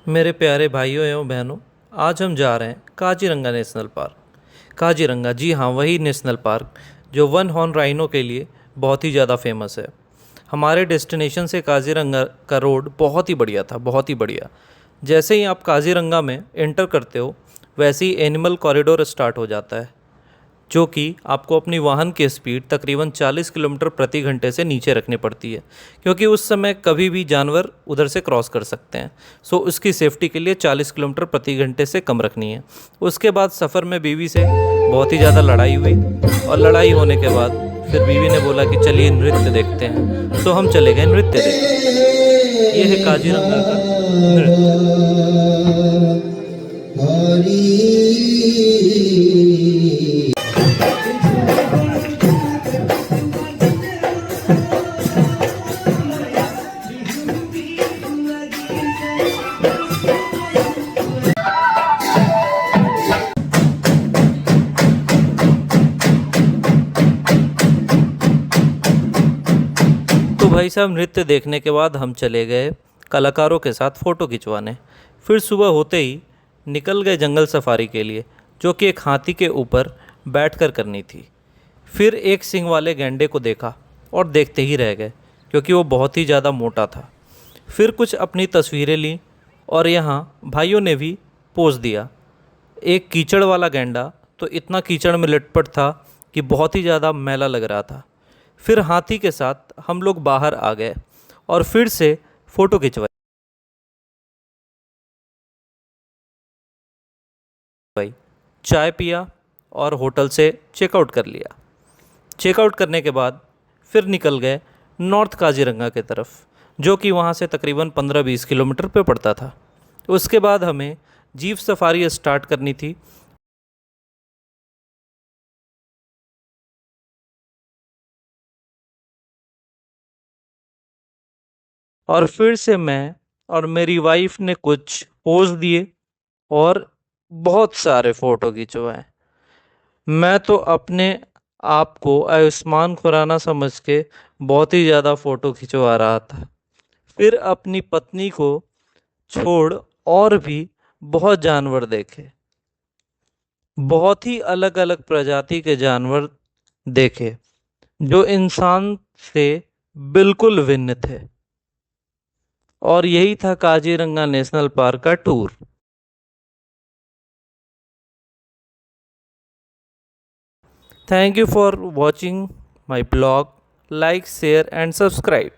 मेरे प्यारे भाइयों एवं बहनों, आज हम जा रहे हैं काजीरंगा नेशनल पार्क। काजीरंगा, जी हाँ, वही नेशनल पार्क जो वन हॉर्न राइनो के लिए बहुत ही ज़्यादा फेमस है। हमारे डेस्टिनेशन से काजीरंगा का रोड बहुत ही बढ़िया था, बहुत ही बढ़िया। जैसे ही आप काजीरंगा में एंटर करते हो, वैसे ही एनिमल कॉरिडोर स्टार्ट हो जाता है, जो कि आपको अपनी वाहन की स्पीड तकरीबन 40 किलोमीटर प्रति घंटे से नीचे रखनी पड़ती है, क्योंकि उस समय कभी भी जानवर उधर से क्रॉस कर सकते हैं। सो उसकी सेफ्टी के लिए 40 किलोमीटर प्रति घंटे से कम रखनी है। उसके बाद सफ़र में बीवी से बहुत ही ज़्यादा लड़ाई हुई, और लड़ाई होने के बाद फिर बीवी ने बोला कि चलिए नृत्य देखते हैं। सो हम चले गए नृत्य देखने। ये है काजीरंगा का नृत्य। तो भाई साहब, नृत्य देखने के बाद हम चले गए कलाकारों के साथ फ़ोटो खिंचवाने। फिर सुबह होते ही निकल गए जंगल सफारी के लिए, जो कि एक हाथी के ऊपर बैठकर करनी थी। फिर एक सींग वाले गैंडे को देखा और देखते ही रह गए, क्योंकि वो बहुत ही ज़्यादा मोटा था। फिर कुछ अपनी तस्वीरें लीं, और यहाँ भाइयों ने भी पोज दिया। एक कीचड़ वाला गैंडा तो इतना कीचड़ में लिटपट था कि बहुत ही ज़्यादा मैला लग रहा था। फिर हाथी के साथ हम लोग बाहर आ गए और फिर से फ़ोटो खिंचवाई, चाय पिया और होटल से चेकआउट कर लिया। चेकआउट करने के बाद फिर निकल गए नॉर्थ काजीरंगा की तरफ, जो कि वहाँ से तकरीबन 15-20 किलोमीटर पे पड़ता था। उसके बाद हमें जीप सफारी स्टार्ट करनी थी। और फिर से मैं और मेरी वाइफ ने कुछ पोज दिए और बहुत सारे फ़ोटो खिंचवाए। मैं तो अपने आप को आयुष्मान खुराना समझ के बहुत ही ज़्यादा फ़ोटो खिंचवा रहा था। फिर अपनी पत्नी को छोड़ और भी बहुत जानवर देखे, बहुत ही अलग अलग प्रजाति के जानवर देखे, जो इंसान से बिल्कुल भिन्न थे। और यही था काजीरंगा नेशनल पार्क का tour. Thank you for watching my blog. Like, share and subscribe.